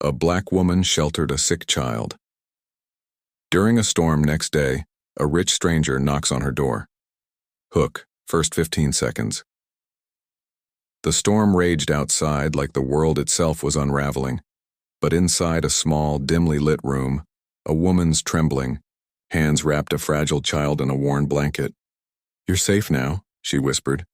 A black woman sheltered a sick child. During a storm next day, a rich stranger knocks on her door. Hook, first 15 seconds. The storm raged outside like the world itself was unraveling, but inside a small, dimly lit room, a woman's trembling, hands wrapped a fragile child in a worn blanket. "You're safe now," she whispered,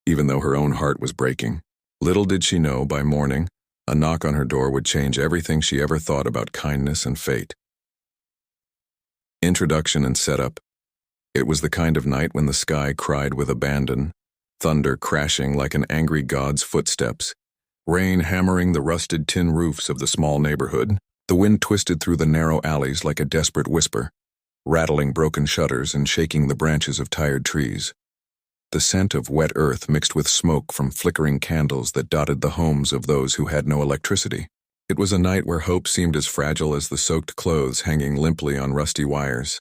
even though her own heart was breaking. Little did she know, by morning, a knock on her door would change everything she ever thought about kindness and fate. Introduction and setup. It was the kind of night when the sky cried with abandon, thunder crashing like an angry god's footsteps, rain hammering the rusted tin roofs of the small neighborhood. The wind twisted through the narrow alleys like a desperate whisper, rattling broken shutters and shaking the branches of tired trees. The scent of wet earth mixed with smoke from flickering candles that dotted the homes of those who had no electricity. It was a night where hope seemed as fragile as the soaked clothes hanging limply on rusty wires.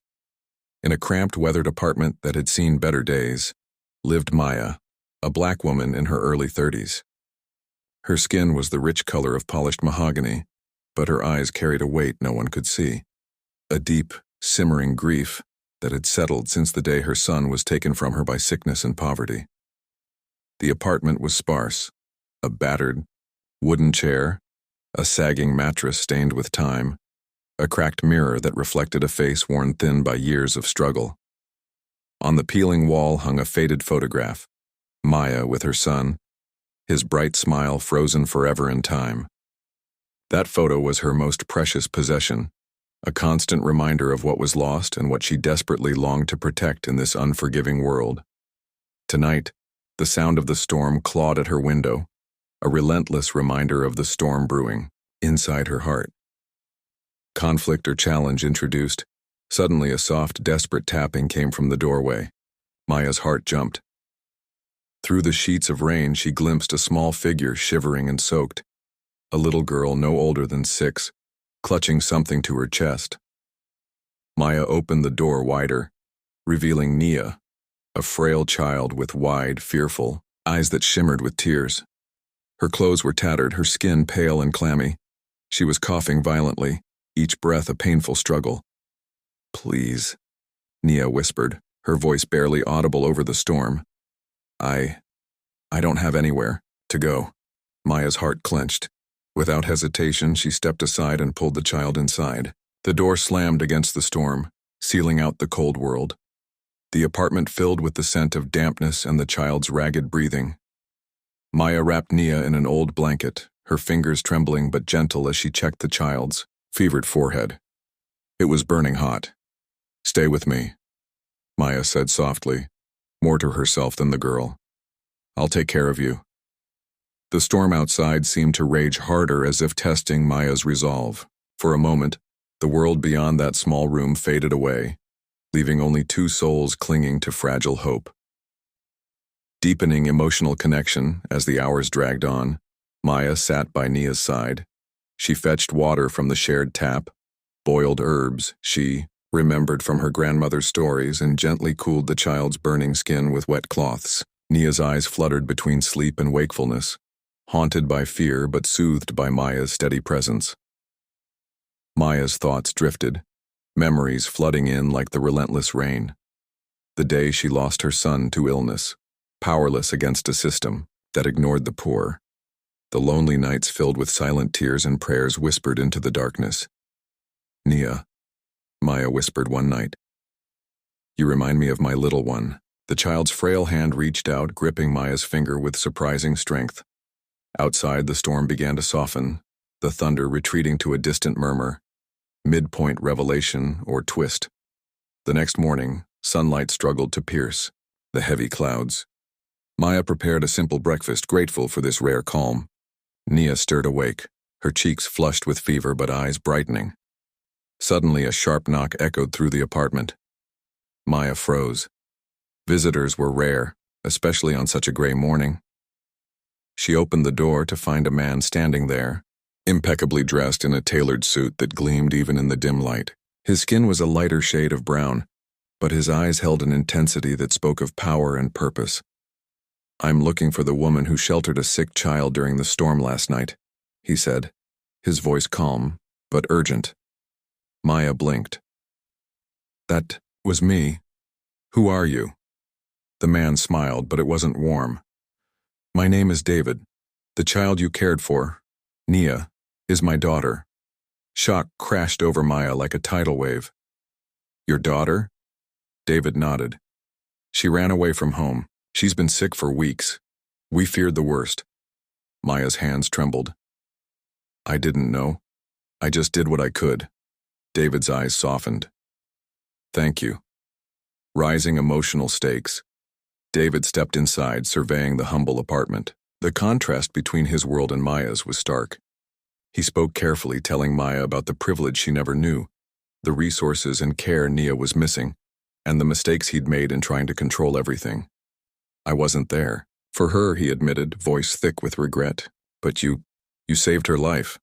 In a cramped, weathered apartment that had seen better days, lived Maya, a black woman in her early 30s. Her skin was the rich color of polished mahogany, but her eyes carried a weight no one could see. A deep, simmering grief that had settled since the day her son was taken from her by sickness and poverty. The apartment was sparse: a battered wooden chair, a sagging mattress stained with time, a cracked mirror that reflected a face worn thin by years of struggle. On the peeling wall hung a faded photograph, Maya with her son, his bright smile frozen forever in time. That photo was her most precious possession, a constant reminder of what was lost and what she desperately longed to protect in this unforgiving world. Tonight, the sound of the storm clawed at her window, a relentless reminder of the storm brewing inside her heart. Conflict or challenge introduced, suddenly a soft, desperate tapping came from the doorway. Maya's heart jumped. Through the sheets of rain, she glimpsed a small figure shivering and soaked, a little girl no older than 6, clutching something to her chest. Maya opened the door wider, revealing Nia, a frail child with wide, fearful eyes that shimmered with tears. Her clothes were tattered, her skin pale and clammy. She was coughing violently, each breath a painful struggle. "Please," Nia whispered, her voice barely audible over the storm. I don't have anywhere to go." Maya's heart clenched. Without hesitation, she stepped aside and pulled the child inside. The door slammed against the storm, sealing out the cold world. The apartment filled with the scent of dampness and the child's ragged breathing. Maya wrapped Nia in an old blanket, her fingers trembling but gentle as she checked the child's fevered forehead. It was burning hot. "Stay with me," Maya said softly, more to herself than the girl. "I'll take care of you." The storm outside seemed to rage harder, as if testing Maya's resolve. For a moment, the world beyond that small room faded away, leaving only 2 souls clinging to fragile hope. Deepening emotional connection as the hours dragged on, Maya sat by Nia's side. She fetched water from the shared tap, boiled herbs she remembered from her grandmother's stories, and gently cooled the child's burning skin with wet cloths. Nia's eyes fluttered between sleep and wakefulness, haunted by fear but soothed by Maya's steady presence. Maya's thoughts drifted, memories flooding in like the relentless rain. The day she lost her son to illness, powerless against a system that ignored the poor. The lonely nights filled with silent tears and prayers whispered into the darkness. "Nia," Maya whispered one night, "you remind me of my little one." The child's frail hand reached out, gripping Maya's finger with surprising strength. Outside, the storm began to soften, the thunder retreating to a distant murmur, midpoint revelation or twist. The next morning, sunlight struggled to pierce the heavy clouds. Maya prepared a simple breakfast, grateful for this rare calm. Nia stirred awake, her cheeks flushed with fever but eyes brightening. Suddenly, a sharp knock echoed through the apartment. Maya froze. Visitors were rare, especially on such a gray morning. She opened the door to find a man standing there, impeccably dressed in a tailored suit that gleamed even in the dim light. His skin was a lighter shade of brown, but his eyes held an intensity that spoke of power and purpose. "I'm looking for the woman who sheltered a sick child during the storm last night," he said. his voice calm, but urgent. Maya blinked. That was me. Who are you? The man smiled, but it wasn't warm. My name is David. The child you cared for, Nia, is my daughter. Shock crashed over Maya like a tidal wave. Your daughter? David nodded. She ran away from home. She's been sick for weeks. We feared the worst. Maya's hands trembled. I didn't know. I just did what I could. David's eyes softened. Thank you. Rising emotional stakes. David stepped inside, surveying the humble apartment. The contrast between his world and Maya's was stark. He spoke carefully, telling Maya about the privilege she never knew, the resources and care Nia was missing, and the mistakes he'd made in trying to control everything. I wasn't there. For her, he admitted, voice thick with regret. But you saved her life.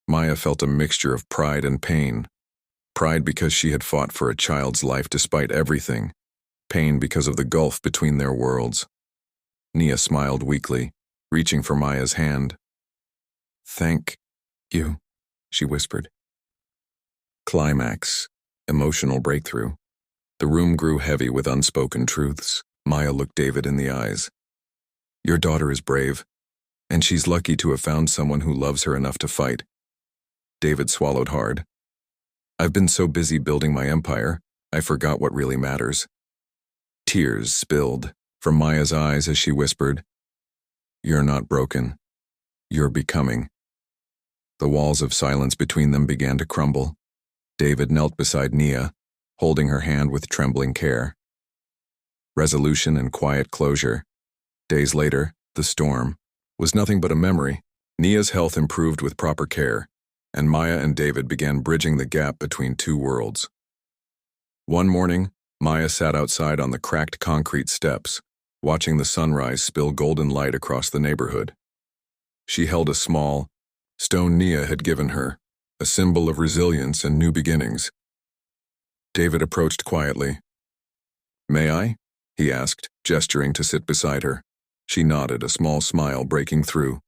Maya felt a mixture of pride and pain. Pride because she had fought for a child's life despite everything. Pain because of the gulf between their worlds. Nia smiled weakly, reaching for Maya's hand. Thank you, she whispered. Climax. Emotional breakthrough. The room grew heavy with unspoken truths. Maya looked David in the eyes. Your daughter is brave, and she's lucky to have found someone who loves her enough to fight. David swallowed hard. I've been so busy building my empire, I forgot what really matters. Tears spilled from Maya's eyes as she whispered, You're not broken. You're becoming. The walls of silence between them began to crumble. David knelt beside Nia, holding her hand with trembling care. Resolution and quiet closure. Days later, the storm was nothing but a memory. Nia's health improved with proper care, and Maya and David began bridging the gap between two worlds. One morning, Maya sat outside on the cracked concrete steps, watching the sunrise spill golden light across the neighborhood. She held a small stone Nia had given her, a symbol of resilience and new beginnings. David approached quietly. May I? He asked, gesturing to sit beside her. She nodded, a small smile breaking through.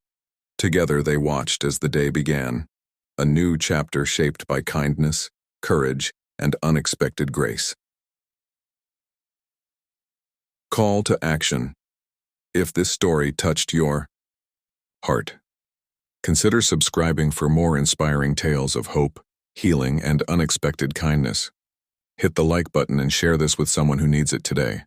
Together they watched as the day began, a new chapter shaped by kindness, courage, and unexpected grace. Call to action. If this story touched your heart, consider subscribing for more inspiring tales of hope, healing, and unexpected kindness. Hit the like button and share this with someone who needs it today.